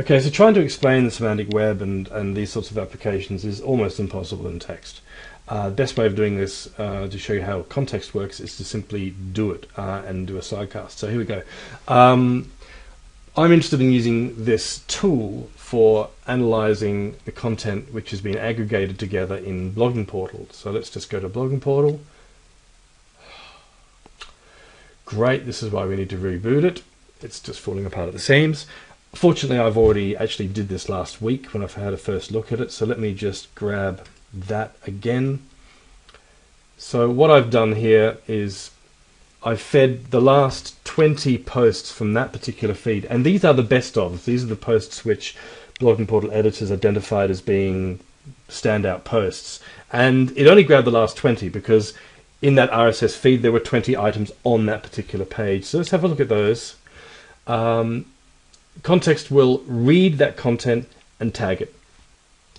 Okay, so trying to explain the semantic web and these sorts of applications is almost impossible in text. Best way of doing this to show you how context works is to simply do it and do a sidecast. So here we go. I'm interested in using this tool for analyzing the content which has been aggregated together in BloggingPortal. So let's just go to BloggingPortal. Great, this is why we need to reboot it. It's just falling apart at the seams. Fortunately, I've already actually did this last week when I've had a first look at it. So let me just grab that again. So what I've done here is I've fed the last 20 posts from that particular feed, and these are the best of. These are the posts which BloggingPortal editors identified as being standout posts, and it only grabbed the last 20 because in that RSS feed there were 20 items on that particular page. So let's have a look at those. ConTEXT will read that content and tag it,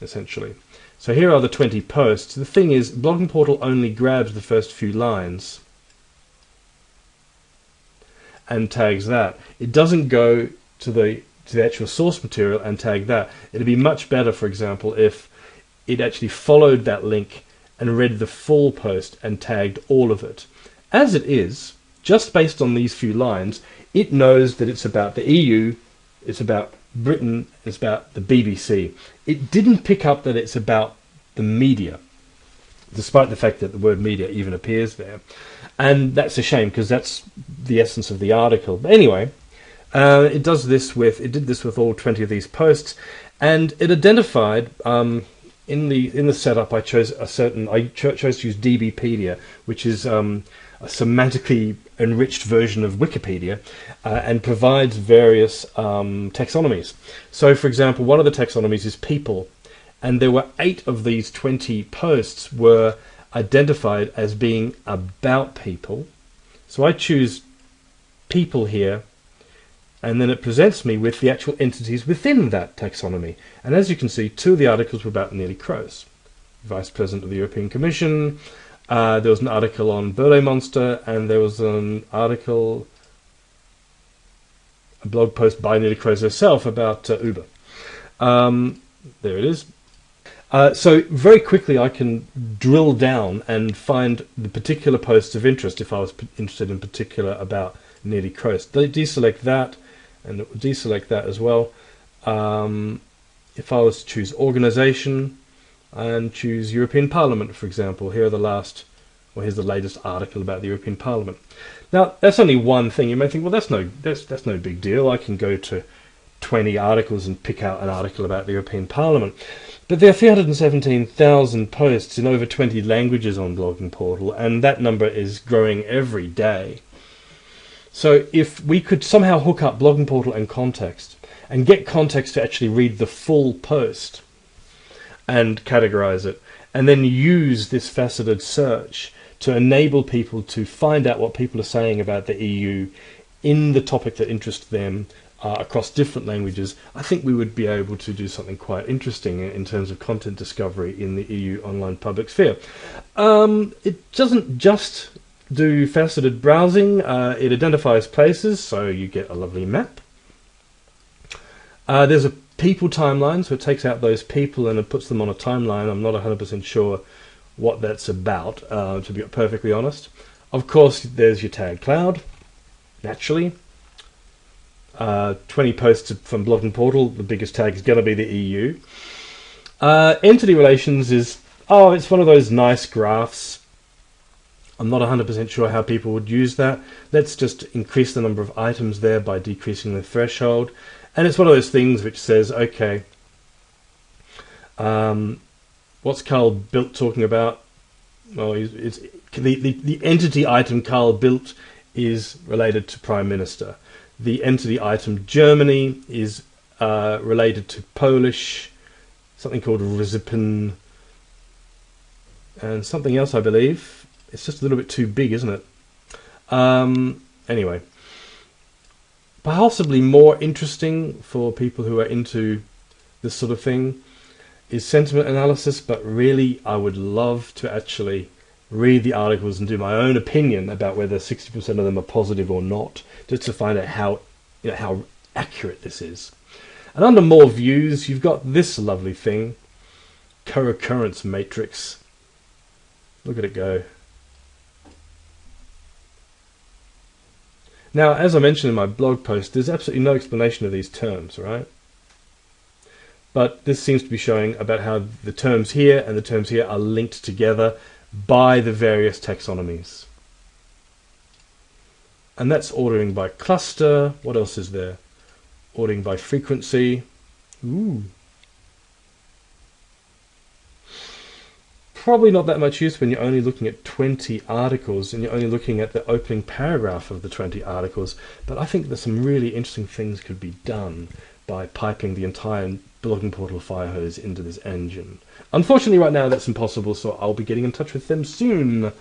essentially. So here are the 20 posts. The thing is, BloggingPortal only grabs the first few lines and tags that. It doesn't go to the actual source material and tag that. It'd be much better, for example, if it actually followed that link and read the full post and tagged all of it. As it is, just based on these few lines, it knows that it's about the EU, it's about Britain, it's about the BBC. It didn't pick up that it's about the media, despite the fact that the word media even appears there. And that's a shame, because that's the essence of the article. But anyway, it did this with all 20 of these posts, and it identified in the setup I chose chose to use DBpedia, which is a semantically enriched version of Wikipedia, and provides various taxonomies. So, for example, one of the taxonomies is people, and there were 8 of these 20 posts were identified as being about people. So I choose people here, and then it presents me with the actual entities within that taxonomy. And as you can see, 2 of the articles were about Neelie Kroes, Vice President of the European Commission. There was an article on Burle Monster, and there was an article, a blog post by Neelie Kroes herself about Uber. There it is. So very quickly I can drill down and find the particular posts of interest if I was interested in particular about Neelie Kroes. Deselect that, and it will deselect that as well. If I was to choose organisation and choose European Parliament, for example, here's the latest article about the European Parliament. Now that's only one thing. You may think, well, that's no big deal. I can go to 20 articles and pick out an article about the European Parliament. But there are 317,000 posts in over 20 languages on BloggingPortal, and that number is growing every day. So if we could somehow hook up BloggingPortal and ConTEXT, and get ConTEXT to actually read the full post and categorize it, and then use this faceted search to enable people to find out what people are saying about the EU in the topic that interests them, across different languages, I think we would be able to do something quite interesting in terms of content discovery in the EU online public sphere. It doesn't just do faceted browsing, it identifies places, so you get a lovely map. There's a people timeline, so it takes out those people and it puts them on a timeline. I'm not 100% sure what that's about, to be perfectly honest. Of course, there's your tag cloud, naturally. 20 posts from BloggingPortal, the biggest tag is going to be the EU. Entity relations is, it's one of those nice graphs. I'm not 100% sure how people would use that. Let's just increase the number of items there by decreasing the threshold. And it's one of those things which says, okay, what's Carl Bildt talking about? Well, it's the entity item Carl Bildt is related to Prime Minister. The entity item Germany is related to Polish, something called Rizipin, and something else, I believe. It's just a little bit too big, isn't it? Anyway, possibly more interesting for people who are into this sort of thing is sentiment analysis, but really I would love to actually read the articles and do my own opinion about whether 60% of them are positive or not, just to find out how accurate this is. And under more views, you've got this lovely thing, co-occurrence matrix. Look at it go. Now, as I mentioned in my blog post, there's absolutely no explanation of these terms, right? But this seems to be showing about how the terms here and the terms here are linked together by the various taxonomies. And that's ordering by cluster. What else is there? Ordering by frequency. Ooh. Probably not that much use when you're only looking at 20 articles and you're only looking at the opening paragraph of the 20 articles. But I think that some really interesting things could be done by piping the entire BloggingPortal fire hose into this engine. Unfortunately, right now that's impossible, so I'll be getting in touch with them soon.